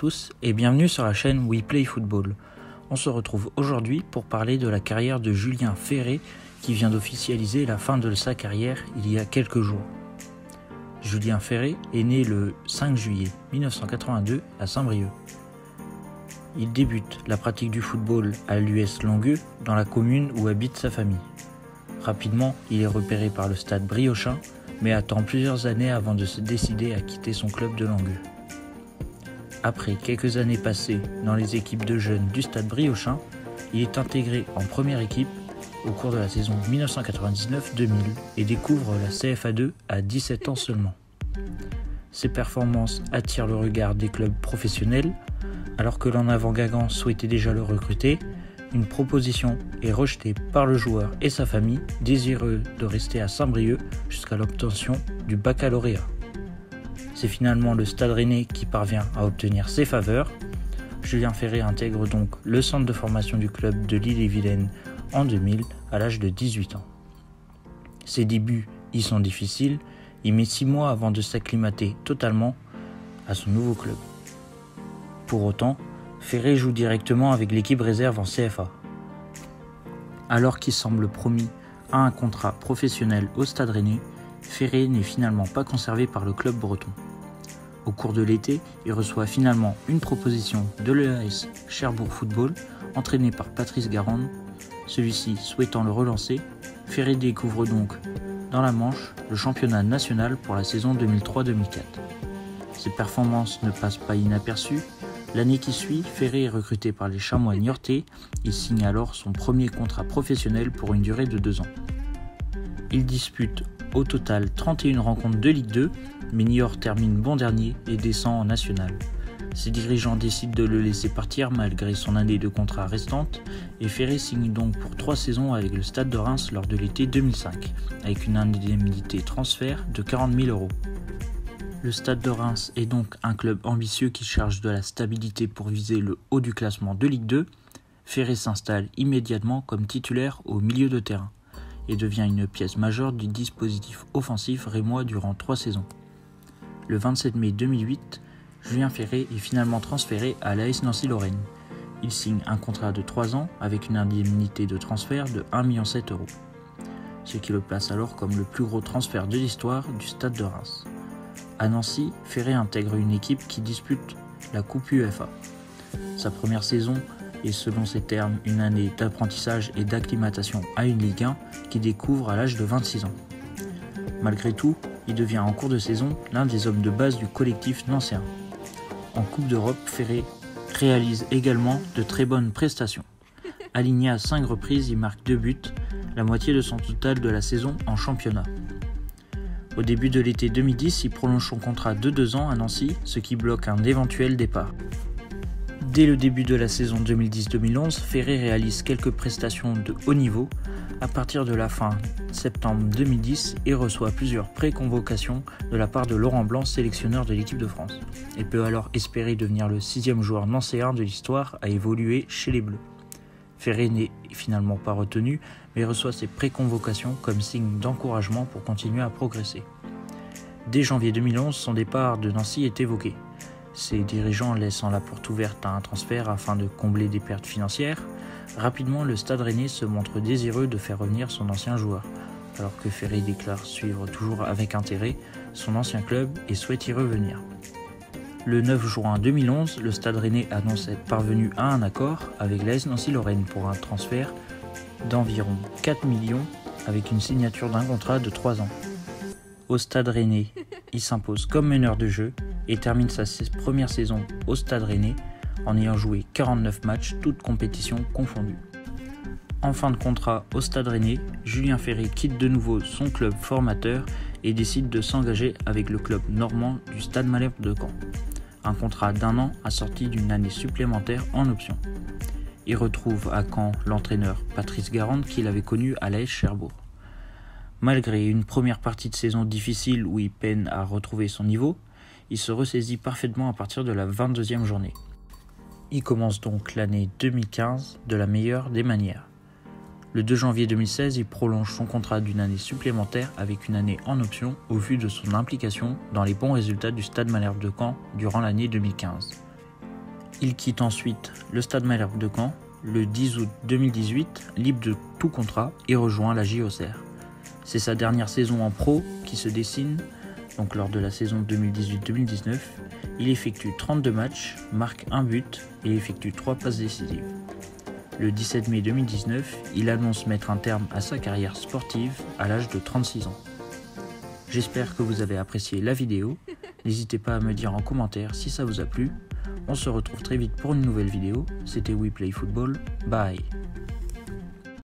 tous et bienvenue sur la chaîne We Play Football. On se retrouve aujourd'hui pour parler de la carrière de Julien Ferré qui vient d'officialiser la fin de sa carrière il y a quelques jours. Julien Ferré est né le 5 juillet 1982 à Saint-Brieuc. Il débute la pratique du football à l'US Langueux dans la commune où habite sa famille. Rapidement, il est repéré par le stade briochin mais attend plusieurs années avant de se décider à quitter son club de Langueux. Après quelques années passées dans les équipes de jeunes du stade briochin, il est intégré en première équipe au cours de la saison 1999-2000 et découvre la CFA2 à 17 ans seulement. Ses performances attirent le regard des clubs professionnels. Alors que l'en avant Guingamp souhaitait déjà le recruter, une proposition est rejetée par le joueur et sa famille, désireux de rester à Saint-Brieuc jusqu'à l'obtention du baccalauréat. C'est finalement le Stade Rennais qui parvient à obtenir ses faveurs. Julien Ferré intègre donc le centre de formation du club de l'Ille-et-Vilaine en 2000 à l'âge de 18 ans. Ses débuts y sont difficiles, il met 6 mois avant de s'acclimater totalement à son nouveau club. Pour autant, Ferré joue directement avec l'équipe réserve en CFA. Alors qu'il semble promis à un contrat professionnel au Stade Rennais, Ferré n'est finalement pas conservé par le club breton. Au cours de l'été, il reçoit finalement une proposition de l'EAS Cherbourg Football, entraîné par Patrice Garande. Celui-ci souhaitant le relancer, Ferré découvre donc dans la Manche le championnat national pour la saison 2003-2004. Ses performances ne passent pas inaperçues. L'année qui suit, Ferré est recruté par les Chamois niortais. Il signe alors son premier contrat professionnel pour une durée de 2 ans. Il dispute au total 31 rencontres de Ligue 2, mais Niort termine bon dernier et descend en national. Ses dirigeants décident de le laisser partir malgré son année de contrat restante et Ferré signe donc pour 3 saisons avec le Stade de Reims lors de l'été 2005, avec une indemnité transfert de 40 000 €. Le Stade de Reims est donc un club ambitieux qui cherche de la stabilité pour viser le haut du classement de Ligue 2. Ferré s'installe immédiatement comme titulaire au milieu de terrain et devient une pièce majeure du dispositif offensif rémois durant 3 saisons. Le 27 mai 2008, Julien Ferré est finalement transféré à l'AS Nancy-Lorraine. Il signe un contrat de 3 ans avec une indemnité de transfert de 1,7 million €, ce qui le place alors comme le plus gros transfert de l'histoire du Stade de Reims. À Nancy, Ferré intègre une équipe qui dispute la Coupe UEFA. Sa première saison est selon ses termes une année d'apprentissage et d'acclimatation à une Ligue 1 qu'il découvre à l'âge de 26 ans. Malgré tout, il devient en cours de saison l'un des hommes de base du collectif nancéen. En Coupe d'Europe, Ferré réalise également de très bonnes prestations. Aligné à 5 reprises, il marque 2 buts, la moitié de son total de la saison en championnat. Au début de l'été 2010, il prolonge son contrat de 2 ans à Nancy, ce qui bloque un éventuel départ. Dès le début de la saison 2010-2011, Ferré réalise quelques prestations de haut niveau. À partir de la fin septembre 2010, il reçoit plusieurs pré-convocations de la part de Laurent Blanc, sélectionneur de l'équipe de France, et peut alors espérer devenir le 6e joueur nancéen de l'histoire à évoluer chez les Bleus. Ferré n'est finalement pas retenu, mais reçoit ses pré-convocations comme signe d'encouragement pour continuer à progresser. Dès janvier 2011, son départ de Nancy est évoqué. Ses dirigeants laissant la porte ouverte à un transfert afin de combler des pertes financières. Rapidement, le Stade Rennais se montre désireux de faire revenir son ancien joueur, alors que Ferré déclare suivre toujours avec intérêt son ancien club et souhaite y revenir. Le 9 juin 2011, le Stade Rennais annonce être parvenu à un accord avec l'AS Nancy-Lorraine pour un transfert d'environ 4 millions avec une signature d'un contrat de 3 ans. Au Stade Rennais, il s'impose comme meneur de jeu et termine sa première saison au Stade Rennais en ayant joué 49 matchs, toutes compétitions confondues. En fin de contrat au Stade Rennais, Julien Ferré quitte de nouveau son club formateur et décide de s'engager avec le club normand du Stade Malherbe de Caen. Un contrat d'1 an assorti d'une année supplémentaire en option. Il retrouve à Caen l'entraîneur Patrice Garande qu'il avait connu à l'AS Cherbourg. Malgré une première partie de saison difficile où il peine à retrouver son niveau, il se ressaisit parfaitement à partir de la 22e journée. Il commence donc l'année 2015 de la meilleure des manières. Le 2 janvier 2016, il prolonge son contrat d'une année supplémentaire avec une année en option au vu de son implication dans les bons résultats du Stade Malherbe de Caen durant l'année 2015. Il quitte ensuite le Stade Malherbe de Caen le 10 août 2018, libre de tout contrat, et rejoint la JOCR. C'est sa dernière saison en pro qui se dessine, donc lors de la saison 2018-2019. Il effectue 32 matchs, marque un but et effectue 3 passes décisives. Le 17 mai 2019, il annonce mettre un terme à sa carrière sportive à l'âge de 36 ans. J'espère que vous avez apprécié la vidéo. N'hésitez pas à me dire en commentaire si ça vous a plu. On se retrouve très vite pour une nouvelle vidéo. C'était We Play Football. Bye.